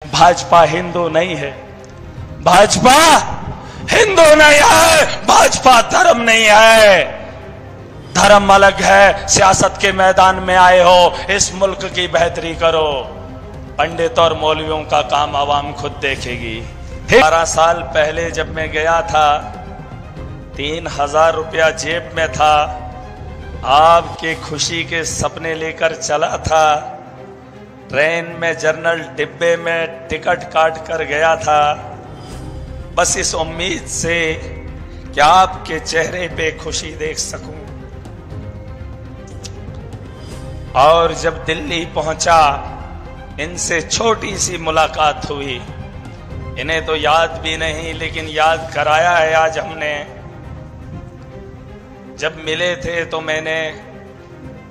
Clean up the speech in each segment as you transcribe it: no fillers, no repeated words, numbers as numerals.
भाजपा हिंदू नहीं है, भाजपा हिंदू नहीं है, भाजपा धर्म नहीं है। धर्म अलग है। सियासत के मैदान में आए हो, इस मुल्क की बेहतरी करो। पंडित और मौलवियों का काम आवाम खुद देखेगी। 12 साल पहले जब मैं गया था 3000 रुपया जेब में था, आपके खुशी के सपने लेकर चला था, ट्रेन में जनरल डिब्बे में टिकट काट कर गया था, बस इस उम्मीद से कि आपके चेहरे पे खुशी देख सकूं। और जब दिल्ली पहुंचा, इनसे छोटी सी मुलाकात हुई। इन्हें तो याद भी नहीं, लेकिन याद कराया है आज हमने। जब मिले थे तो मैंने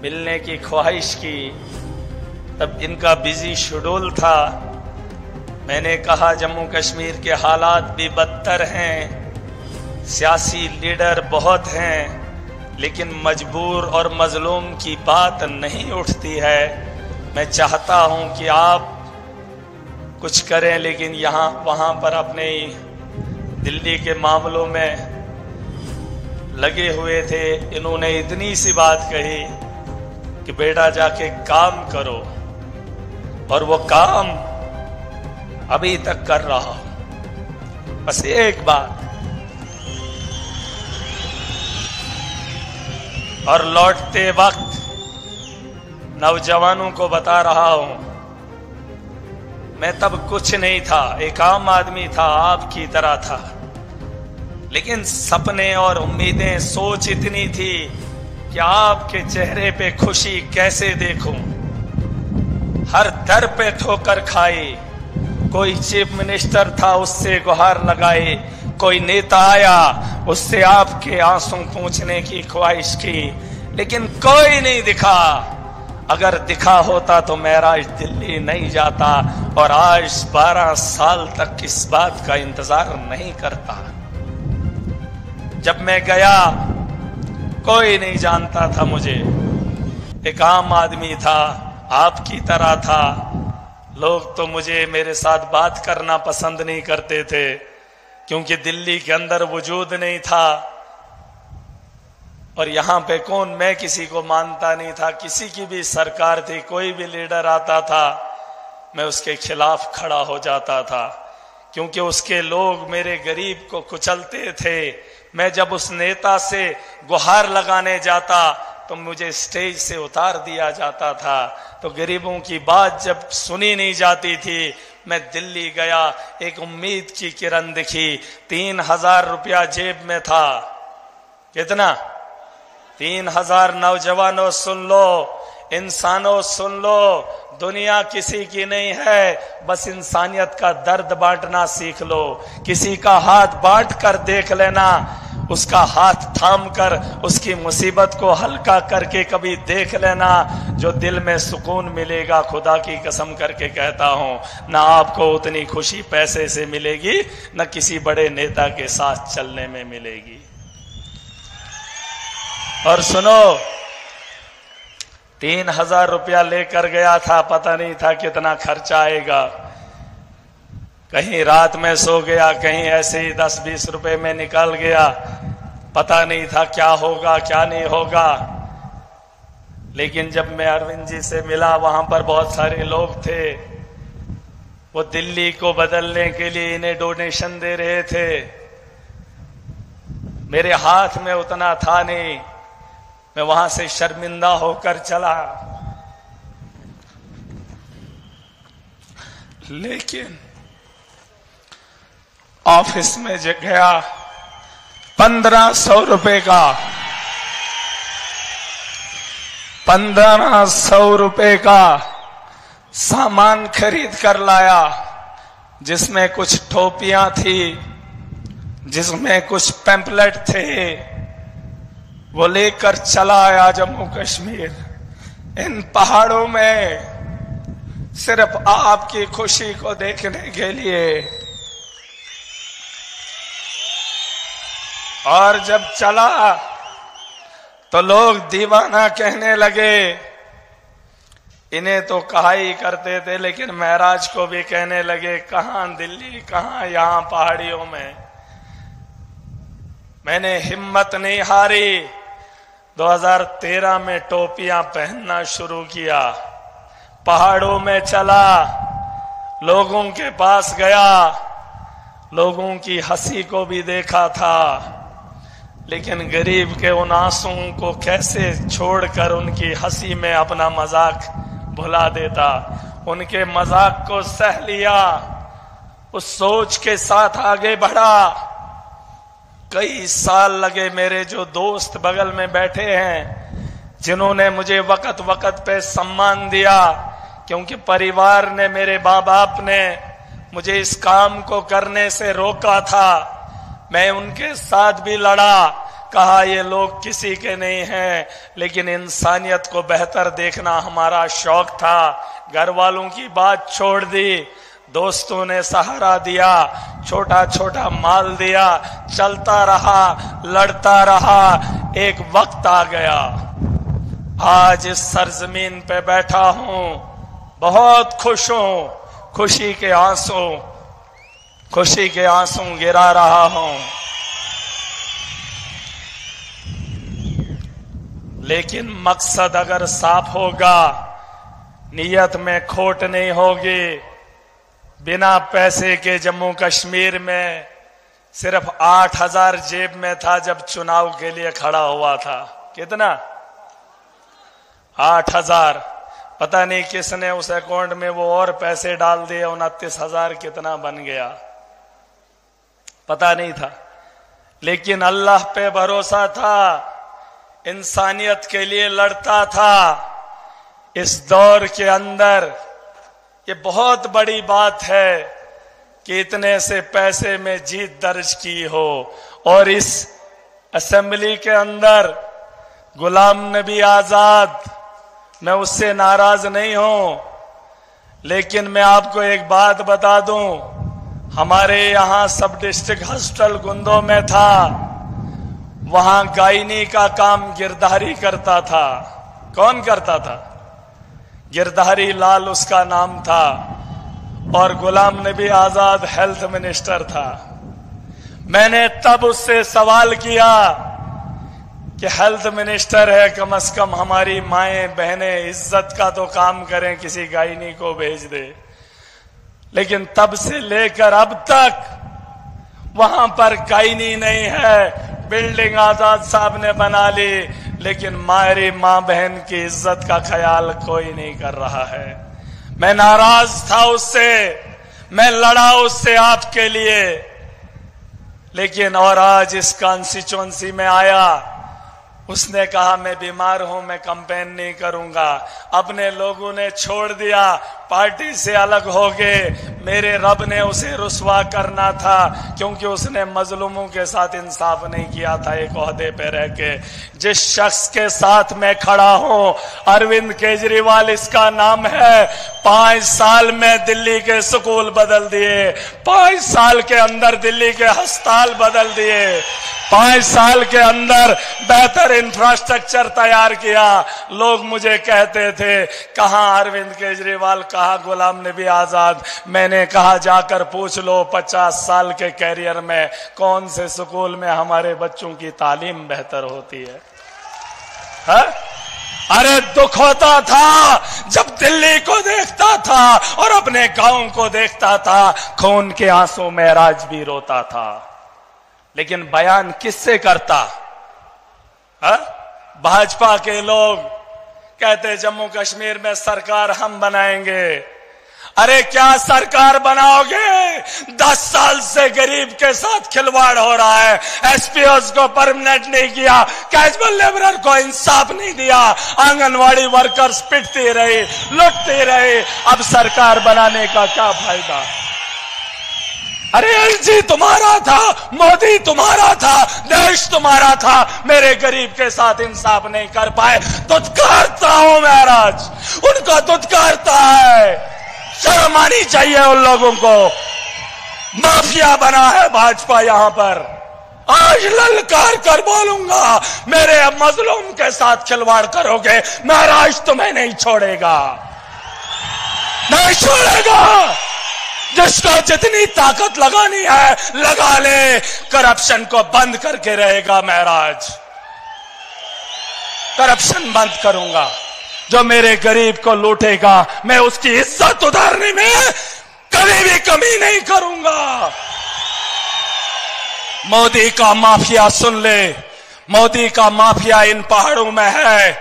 मिलने की ख्वाहिश की, तब इनका बिजी शेड्यूल था। मैंने कहा जम्मू कश्मीर के हालात भी बदतर हैं, सियासी लीडर बहुत हैं, लेकिन मजबूर और मजलूम की बात नहीं उठती है। मैं चाहता हूं कि आप कुछ करें, लेकिन यहाँ वहाँ पर अपने दिल्ली के मामलों में लगे हुए थे। इन्होंने इतनी सी बात कही कि बेटा जाके काम करो, और वो काम अभी तक कर रहा हूं। बस एक बात, और लौटते वक्त नौजवानों को बता रहा हूं, मैं तब कुछ नहीं था, एक आम आदमी था, आपकी तरह था, लेकिन सपने और उम्मीदें, सोच इतनी थी कि आपके चेहरे पे खुशी कैसे देखूं। हर दर पे ठोकर खाई। कोई चीफ मिनिस्टर था, उससे गुहार लगाई। कोई नेता आया, उससे आपके आंसू पूंछने की ख्वाहिश की, लेकिन कोई नहीं दिखा। अगर दिखा होता तो मेरा दिल्ली नहीं जाता, और आज 12 साल तक इस बात का इंतजार नहीं करता। जब मैं गया, कोई नहीं जानता था मुझे। एक आम आदमी था, आपकी तरह था। लोग तो मुझे, मेरे साथ बात करना पसंद नहीं करते थे, क्योंकि दिल्ली के अंदर वजूद नहीं था। और यहां पे कौन, मैं किसी को मानता नहीं था। किसी की भी सरकार थी, कोई भी लीडर आता था, मैं उसके खिलाफ खड़ा हो जाता था, क्योंकि उसके लोग मेरे गरीब को कुचलते थे। मैं जब उस नेता से गुहार लगाने जाता तो मुझे स्टेज से उतार दिया जाता था। तो गरीबों की बात जब सुनी नहीं जाती थी, मैं दिल्ली गया, एक उम्मीद की किरण दिखी। 3000 रुपया जेब में था। कितना? 3000। नौजवानों सुन लो, इंसानों सुन लो, दुनिया किसी की नहीं है, बस इंसानियत का दर्द बांटना सीख लो। किसी का हाथ बांट कर देख लेना, उसका हाथ थाम कर उसकी मुसीबत को हल्का करके कभी देख लेना, जो दिल में सुकून मिलेगा। खुदा की कसम करके कहता हूं, ना आपको उतनी खुशी पैसे से मिलेगी, न किसी बड़े नेता के साथ चलने में मिलेगी। और सुनो, 3000 रुपया लेकर गया था, पता नहीं था कितना खर्चा आएगा। कहीं रात में सो गया, कहीं ऐसे ही 10-20 रुपए में निकल गया। पता नहीं था क्या होगा क्या नहीं होगा। लेकिन जब मैं अरविंद जी से मिला, वहां पर बहुत सारे लोग थे, वो दिल्ली को बदलने के लिए इन्हें डोनेशन दे रहे थे। मेरे हाथ में उतना था नहीं, मैं वहां से शर्मिंदा होकर चला। लेकिन ऑफिस में गया, 1500 रुपए का, 1500 रुपए का सामान खरीद कर लाया, जिसमें कुछ टोपियां थी, जिसमें कुछ पैम्पलेट थे। वो लेकर चला आया जम्मू कश्मीर। इन पहाड़ों में सिर्फ आपकी खुशी को देखने के लिए। और जब चला तो लोग दीवाना कहने लगे, इन्हें तो कहा ही करते थे, लेकिन महराज को भी कहने लगे कहां दिल्ली, कहां यहां पहाड़ियों में। मैंने हिम्मत नहीं हारी। 2013 में टोपियां पहनना शुरू किया, पहाड़ों में चला, लोगों के पास गया, लोगों की हंसी को भी देखा था, लेकिन गरीब के उन आंसुओं को कैसे छोड़कर उनकी हंसी में अपना मजाक भुला देता। उनके मजाक को सह लिया, उस सोच के साथ आगे बढ़ा। कई साल लगे। मेरे जो दोस्त बगल में बैठे हैं, जिन्होंने मुझे वक्त वक्त पे सम्मान दिया, क्योंकि परिवार ने, मेरे माँ बाप ने मुझे इस काम को करने से रोका था, मैं उनके साथ भी लड़ा। कहा ये लोग किसी के नहीं हैं, लेकिन इंसानियत को बेहतर देखना हमारा शौक था। घर वालों की बात छोड़ दी, दोस्तों ने सहारा दिया, छोटा छोटा माल दिया, चलता रहा, लड़ता रहा। एक वक्त आ गया, आज इस सरजमीन पे बैठा हूं, बहुत खुश हूं, खुशी के आंसू गिरा रहा हूं। लेकिन मकसद अगर साफ होगा, नीयत में खोट नहीं होगी। बिना पैसे के जम्मू कश्मीर में सिर्फ 8,000 जेब में था जब चुनाव के लिए खड़ा हुआ था। कितना? 8,000। पता नहीं किसने उस अकाउंट में वो और पैसे डाल दिए, 29,000 कितना बन गया पता नहीं था। लेकिन अल्लाह पे भरोसा था, इंसानियत के लिए लड़ता था। इस दौर के अंदर ये बहुत बड़ी बात है कि इतने से पैसे में जीत दर्ज की हो, और इस असेंबली के अंदर गुलाम नबी आजाद, मैं उससे नाराज नहीं हूं, लेकिन मैं आपको एक बात बता दूं, हमारे यहां सब डिस्ट्रिक्ट हॉस्पिटल गुंदो में था, वहां गायनी का काम गिरधारी करता था। कौन करता था? गिरधारी लाल उसका नाम था, और गुलाम नबी आजाद हेल्थ मिनिस्टर था। मैंने तब उससे सवाल किया कि हेल्थ मिनिस्टर है, कम से कम हमारी माएं बहनें इज्जत का तो काम करें, किसी गायनी को भेज दे। लेकिन तब से लेकर अब तक वहां पर गायनी नहीं है। बिल्डिंग आजाद साहब ने बना ली, लेकिन हमारी मां बहन की इज्जत का ख्याल कोई नहीं कर रहा है। मैं नाराज था उससे, मैं लड़ा उससे आपके लिए, लेकिन और आज इस कॉन्स्टिट्यूएंसी में आया, उसने कहा मैं बीमार हूं, मैं कैंपेन नहीं करूंगा। अपने लोगों ने छोड़ दिया, पार्टी से अलग हो गए। मेरे रब ने उसे रुसवा करना था, क्योंकि उसने मजलूमों के साथ इंसाफ नहीं किया था एक ओहदे पे रह के। जिस शख्स के साथ मैं खड़ा हूं, अरविंद केजरीवाल इसका नाम है, 5 साल में दिल्ली के स्कूल बदल दिए, 5 साल के अंदर दिल्ली के अस्पताल बदल दिए, 5 साल के अंदर बेहतर इंफ्रास्ट्रक्चर तैयार किया। लोग मुझे कहते थे कहां अरविंद केजरीवाल, कहां गुलाम नबी आजाद। मैंने कहा जाकर पूछ लो 50 साल के कैरियर में कौन से स्कूल में हमारे बच्चों की तालीम बेहतर होती है? हा? अरे दुख होता था जब दिल्ली को देखता था और अपने गांव को देखता था, खून के आंसू में राज भी रोता था। लेकिन बयान किससे करता? भाजपा के लोग कहते जम्मू कश्मीर में सरकार हम बनाएंगे। अरे क्या सरकार बनाओगे? 10 साल से गरीब के साथ खिलवाड़ हो रहा है। एसपीओस को परमानेंट नहीं किया, कैजुअल लेबरर को इंसाफ नहीं दिया, आंगनवाड़ी वर्कर्स पिटती रही, लुटती रही। अब सरकार बनाने का क्या फायदा? अरे एलजी तुम्हारा था, मोदी तुम्हारा था, देश तुम्हारा था, मेरे गरीब के साथ इंसाफ नहीं कर पाए। दुत्कारता हूं महाराज, उनको दुत्कारता है। शर्म आनी चाहिए उन लोगों को। माफिया बना है भाजपा यहां पर। आज ललकार कर बोलूंगा, मेरे मजलूम के साथ खिलवाड़ करोगे, महाराज तुम्हें नहीं छोड़ेगा। नहीं छोड़ेगा। जिसको जितनी ताकत लगानी है लगा ले, करप्शन को बंद करके रहेगा महराज। करप्शन बंद करूंगा। जो मेरे गरीब को लूटेगा मैं उसकी इज्जत उतारने में कभी भी कमी नहीं करूंगा। मोदी का माफिया सुन ले, मोदी का माफिया इन पहाड़ों में है।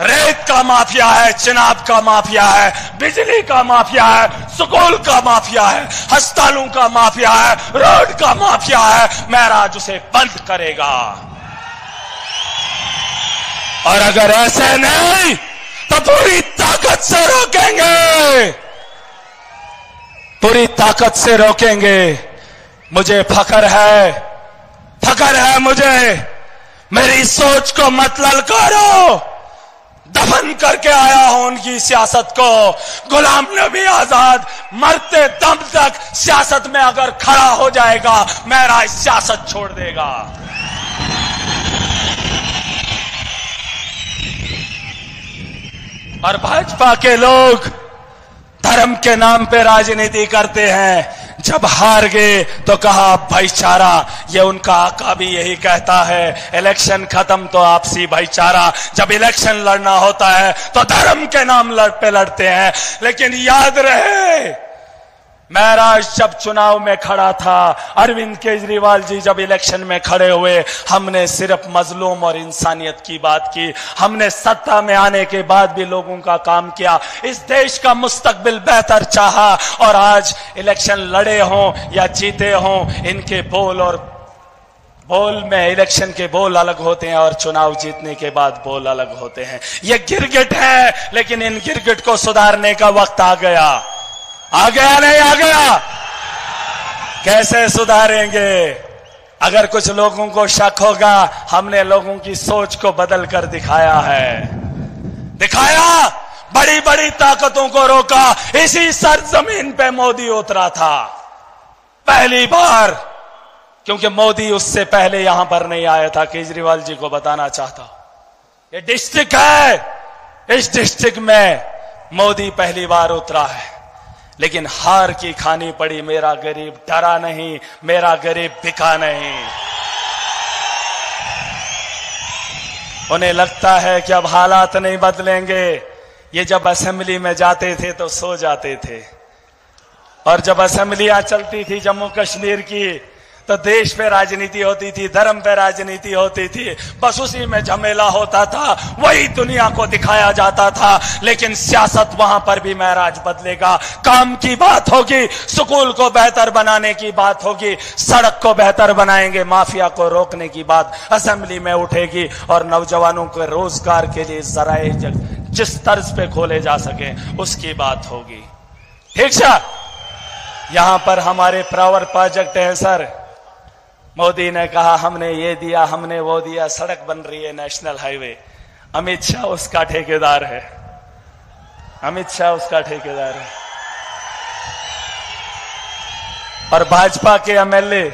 रेत का माफिया है, चिनाब का माफिया है, बिजली का माफिया है, स्कूल का माफिया है, अस्पतालों का माफिया है, रोड का माफिया है। महराज उसे बंद करेगा। और अगर ऐसे नहीं तो पूरी ताकत से रोकेंगे, पूरी ताकत से रोकेंगे। मुझे फख्र है मुझे। मेरी सोच को मत ललकारो। दफन करके आया हूं उनकी सियासत को। गुलाम नबी आजाद मरते दम तक सियासत में अगर खड़ा हो जाएगा, मेरा सियासत छोड़ देगा। और भाजपा के लोग धर्म के नाम पे राजनीति करते हैं। जब हार गए तो कहा भाईचारा। ये उनका आका भी यही कहता है, इलेक्शन खत्म तो आपसी भाईचारा। जब इलेक्शन लड़ना होता है तो धर्म के नाम पे लड़ते हैं। लेकिन याद रहे, महराज जब चुनाव में खड़ा था, अरविंद केजरीवाल जी जब इलेक्शन में खड़े हुए, हमने सिर्फ मजलूम और इंसानियत की बात की। हमने सत्ता में आने के बाद भी लोगों का काम किया, इस देश का मुस्तकबिल बेहतर चाहा। और आज इलेक्शन लड़े हों या जीते हों, इनके बोल में इलेक्शन के बोल अलग होते हैं और चुनाव जीतने के बाद बोल अलग होते हैं। ये गिरगिट है, लेकिन इन गिरगिट को सुधारने का वक्त आ गया। आ गया नहीं आ गया? कैसे सुधारेंगे? अगर कुछ लोगों को शक होगा, हमने लोगों की सोच को बदल कर दिखाया है। बड़ी बड़ी ताकतों को रोका। इसी सरजमीन पे मोदी उतरा था पहली बार, क्योंकि मोदी उससे पहले यहां पर नहीं आया था। केजरीवाल जी को बताना चाहता हूं, ये डिस्ट्रिक्ट है, इस डिस्ट्रिक्ट में मोदी पहली बार उतरा है। लेकिन हार की खानी पड़ी। मेरा गरीब डरा नहीं, मेरा गरीब बिका नहीं। उन्हें लगता है कि अब हालात नहीं बदलेंगे। ये जब असेंबली में जाते थे तो सो जाते थे, और जब असेंबलियां चलती थी जम्मू कश्मीर की तो देश पे राजनीति होती थी, धर्म पे राजनीति होती थी, बस उसी में झमेला होता था, वही दुनिया को दिखाया जाता था। लेकिन सियासत वहां पर भी महराज बदलेगा। काम की बात होगी, स्कूल को बेहतर बनाने की बात होगी, सड़क को बेहतर बनाएंगे, माफिया को रोकने की बात असेंबली में उठेगी, और नौजवानों के रोजगार के लिए जराए जिस तर्ज पे खोले जा सके उसकी बात होगी। ठीक है? यहां पर हमारे पावर प्रोजेक्ट है सर। मोदी ने कहा हमने ये दिया, हमने वो दिया, सड़क बन रही है, नेशनल हाईवे। अमित शाह उसका ठेकेदार है, अमित शाह उसका ठेकेदार है। और भाजपा के एमएलए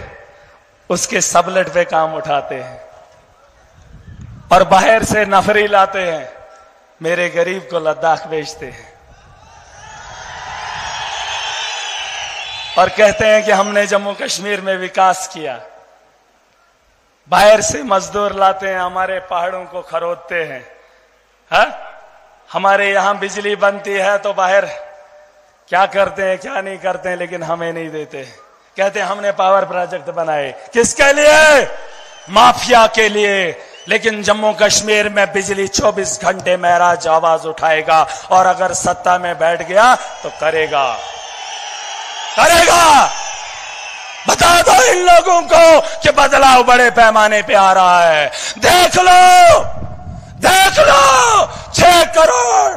उसके सबलेट पे काम उठाते हैं और बाहर से नफरी लाते हैं, मेरे गरीब को लद्दाख बेचते हैं और कहते हैं कि हमने जम्मू कश्मीर में विकास किया। बाहर से मजदूर लाते हैं, हमारे पहाड़ों को खरोदते हैं। हमारे यहां बिजली बनती है तो बाहर क्या करते हैं क्या नहीं करते हैं, लेकिन हमें नहीं देते। कहते हैं हमने पावर प्रोजेक्ट बनाए, किसके लिए? माफिया के लिए। लेकिन जम्मू कश्मीर में बिजली 24 घंटे महराज आवाज उठाएगा, और अगर सत्ता में बैठ गया तो करेगा। बता दो इन लोगों को कि बदलाव बड़े पैमाने पे आ रहा है। देख लो 6 करोड़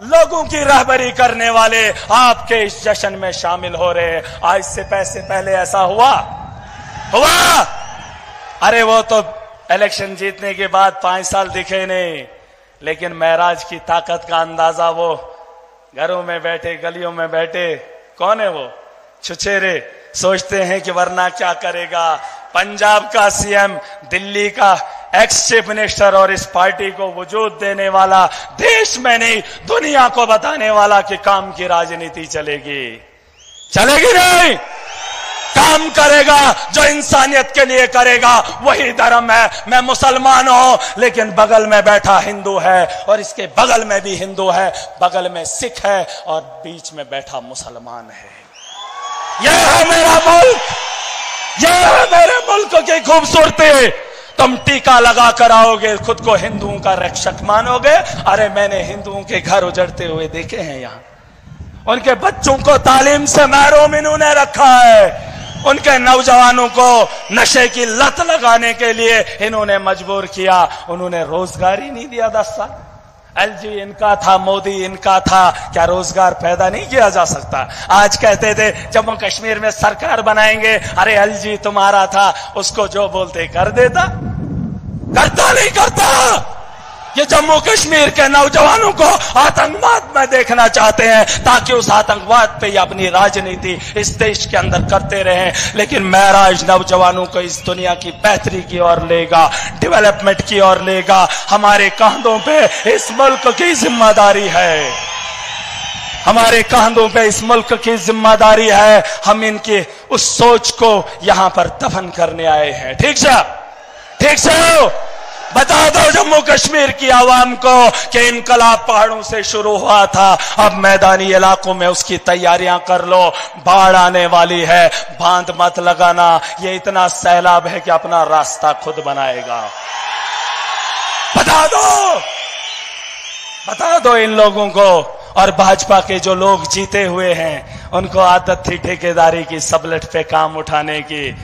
लोगों की रहबरी करने वाले आपके इस जश्न में शामिल हो रहे हैं। आज से पैसे पहले ऐसा हुआ? अरे वो तो इलेक्शन जीतने के बाद 5 साल दिखे नहीं, लेकिन महराज की ताकत का अंदाजा वो घरों में बैठे, गलियों में बैठे, कौन है वो? छुछेरे सोचते हैं कि वरना क्या करेगा। पंजाब का सीएम, दिल्ली का एक्स चीफ मिनिस्टर और इस पार्टी को वजूद देने वाला, देश में नहीं दुनिया को बताने वाला कि काम की राजनीति चलेगी, चलेगी नहीं। काम करेगा जो इंसानियत के लिए करेगा, वही धर्म है। मैं मुसलमान हूं, लेकिन बगल में बैठा हिंदू है, और इसके बगल में भी हिंदू है, बगल में सिख है, और बीच में बैठा मुसलमान है। यह है मेरा मुल्क, यह है मेरे मुल्क की खूबसूरती। तुम टीका लगा कर आओगे, खुद को हिंदुओं का रक्षक मानोगे। अरे मैंने हिंदुओं के घर उजड़ते हुए देखे हैं, यहां उनके बच्चों को तालीम से महरूम इन्होंने रखा है, उनके नौजवानों को नशे की लत लगाने के लिए इन्होंने मजबूर किया। उन्होंने रोजगार ही नहीं दिया 10 साल। एलजी इनका था, मोदी इनका था, क्या रोजगार पैदा नहीं किया जा सकता? आज कहते थे जम्मू कश्मीर में सरकार बनाएंगे, अरे एलजी तुम्हारा था, उसको जो बोलते कर देता, करता नहीं करता। ये जम्मू कश्मीर के नौजवानों को आतंकवाद में देखना चाहते हैं, ताकि उस आतंकवाद पे ही अपनी राजनीति इस देश के अंदर करते रहें। लेकिन महराज नौजवानों को इस दुनिया की बेहतरी की ओर लेगा, डेवलपमेंट की ओर लेगा। हमारे कंधों पे इस मुल्क की जिम्मेदारी है, हमारे कंधों पे इस मुल्क की जिम्मेदारी है। हम इनकी उस सोच को यहां पर दफन करने आए हैं। ठीक से, ठीक से बता दो जम्मू कश्मीर की आवाम को कि इनकलाब पहाड़ों से शुरू हुआ था, अब मैदानी इलाकों में उसकी तैयारियां कर लो। बाढ़ आने वाली है, बांध मत लगाना, ये इतना सैलाब है कि अपना रास्ता खुद बनाएगा। बता दो इन लोगों को। और भाजपा के जो लोग जीते हुए हैं, उनको आदत थी ठेकेदारी की, सबलट पे काम उठाने की।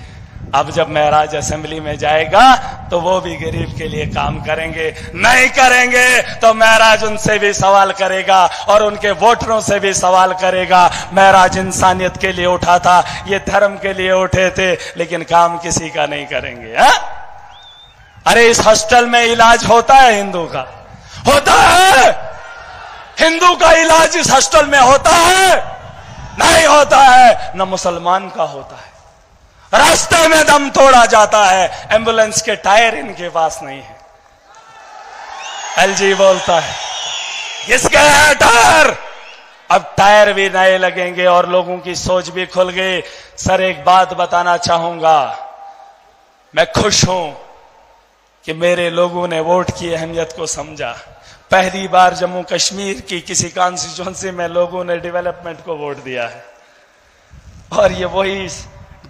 अब जब महराज असेंबली में जाएगा तो वो भी गरीब के लिए काम करेंगे। नहीं करेंगे तो महराज उनसे भी सवाल करेगा और उनके वोटरों से भी सवाल करेगा। महराज इंसानियत के लिए उठा था, ये धर्म के लिए उठे थे, लेकिन काम किसी का नहीं करेंगे। हा? अरे इस हॉस्टल में इलाज होता है हिंदू का? होता है? हिंदू का इलाज इस हॉस्टल में होता है? नहीं होता है। न मुसलमान का होता है। रास्ते में दम तोड़ा जाता है, एम्बुलेंस के टायर इनके पास नहीं है। एलजी बोलता है किसके है टायर? अब टायर भी नए लगेंगे और लोगों की सोच भी खुल गई। सर एक बात बताना चाहूंगा, मैं खुश हूं कि मेरे लोगों ने वोट की अहमियत को समझा। पहली बार जम्मू कश्मीर की किसी कॉन्स्टिट्यूएंसी में लोगों ने डेवलपमेंट को वोट दिया है, और ये वही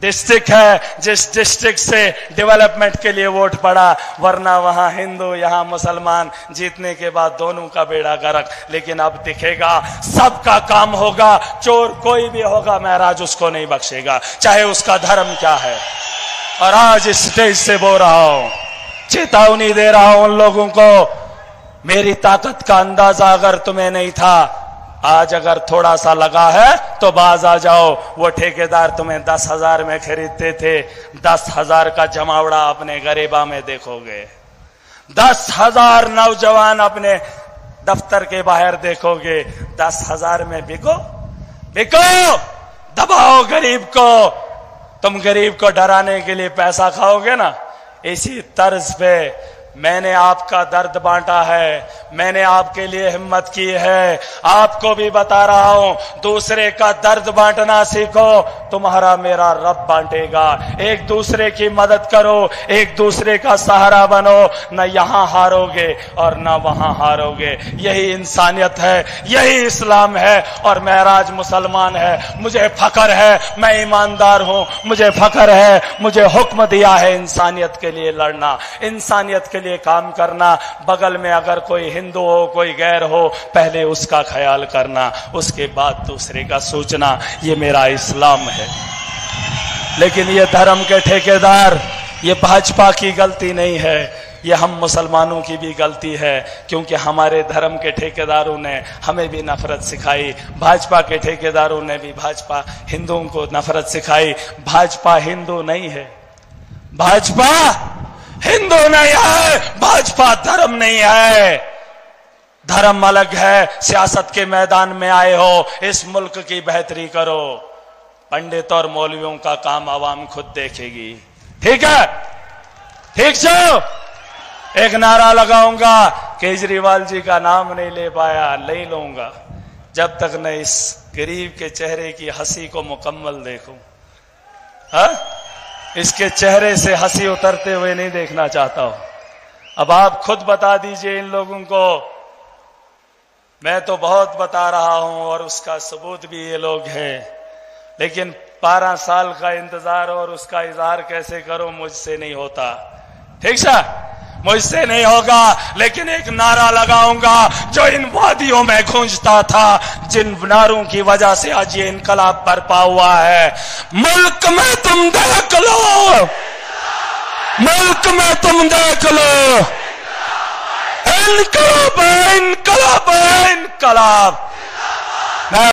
डिस्ट्रिक्ट है जिस डिस्ट्रिक्ट से डेवलपमेंट के लिए वोट पड़ा। वरना वहां हिंदू यहां मुसलमान, जीतने के बाद दोनों का बेड़ा गर्क। लेकिन अब दिखेगा, सबका काम होगा, चोर कोई भी होगा महराज उसको नहीं बख्शेगा, चाहे उसका धर्म क्या है। और आज इस स्टेज से बोल रहा हूं, चेतावनी दे रहा हूं उन लोगों को, मेरी ताकत का अंदाजा अगर तुम्हें नहीं था, आज अगर थोड़ा सा लगा है तो बाज आ जाओ। वो ठेकेदार तुम्हें 10,000 में खरीदते थे, 10,000 का जमावड़ा अपने गरीबा में देखोगे। 10,000 नौजवान अपने दफ्तर के बाहर देखोगे। 10,000 में बिको, दबाओ गरीब को। तुम गरीब को डराने के लिए पैसा खाओगे ना, इसी तर्ज पे मैंने आपका दर्द बांटा है, मैंने आपके लिए हिम्मत की है। आपको भी बता रहा हूं, दूसरे का दर्द बांटना सीखो, तुम्हारा मेरा रब बांटेगा। एक दूसरे की मदद करो, एक दूसरे का सहारा बनो, न यहां हारोगे और न वहां हारोगे। यही इंसानियत है, यही इस्लाम है। और महराज मुसलमान है, मुझे फख्र है, मैं ईमानदार हूं, मुझे फख्र है, मुझे हुक्म दिया है इंसानियत के लिए लड़ना, इंसानियत के लिए काम करना। बगल में अगर कोई हिंदू हो, कोई गैर हो, पहले उसका ख्याल करना, उसके बाद दूसरे का सोचना। ये मेरा इस्लाम है। लेकिन ये धर्म के ठेकेदार, ये भाजपा की गलती नहीं है, ये हम मुसलमानों की भी गलती है, क्योंकि हमारे धर्म के ठेकेदारों ने हमें भी नफरत सिखाई। भाजपा के ठेकेदारों ने भी भाजपा हिंदुओं को नफरत सिखाई। भाजपा हिंदू नहीं है, भाजपा हिंदू नहीं है, भाजपा धर्म नहीं है। धर्म अलग है। सियासत के मैदान में आए हो, इस मुल्क की बेहतरी करो। पंडित और मौलवियों का काम आवाम खुद देखेगी। ठीक है, ठीक से एक नारा लगाऊंगा, केजरीवाल जी का नाम नहीं ले पाया, नहीं लूंगा जब तक न इस गरीब के चेहरे की हंसी को मुकम्मल देखूं। हाँ, इसके चेहरे से हंसी उतरते हुए नहीं देखना चाहता हूं। अब आप खुद बता दीजिए इन लोगों को। मैं तो बहुत बता रहा हूं और उसका सबूत भी ये लोग हैं, लेकिन 12 साल का इंतजार और उसका इजहार कैसे करूं, मुझसे नहीं होता। ठीक सा, मुझसे नहीं होगा, लेकिन एक नारा लगाऊंगा जो इन वादियों में गूंजता था, जिन नारों की वजह से आज ये इनकलाब बरपा हुआ है। मुल्क में तुम देख लो, मुल्क में तुम देख लो, इनकलाब है, इनकलाब है, इनकलाब।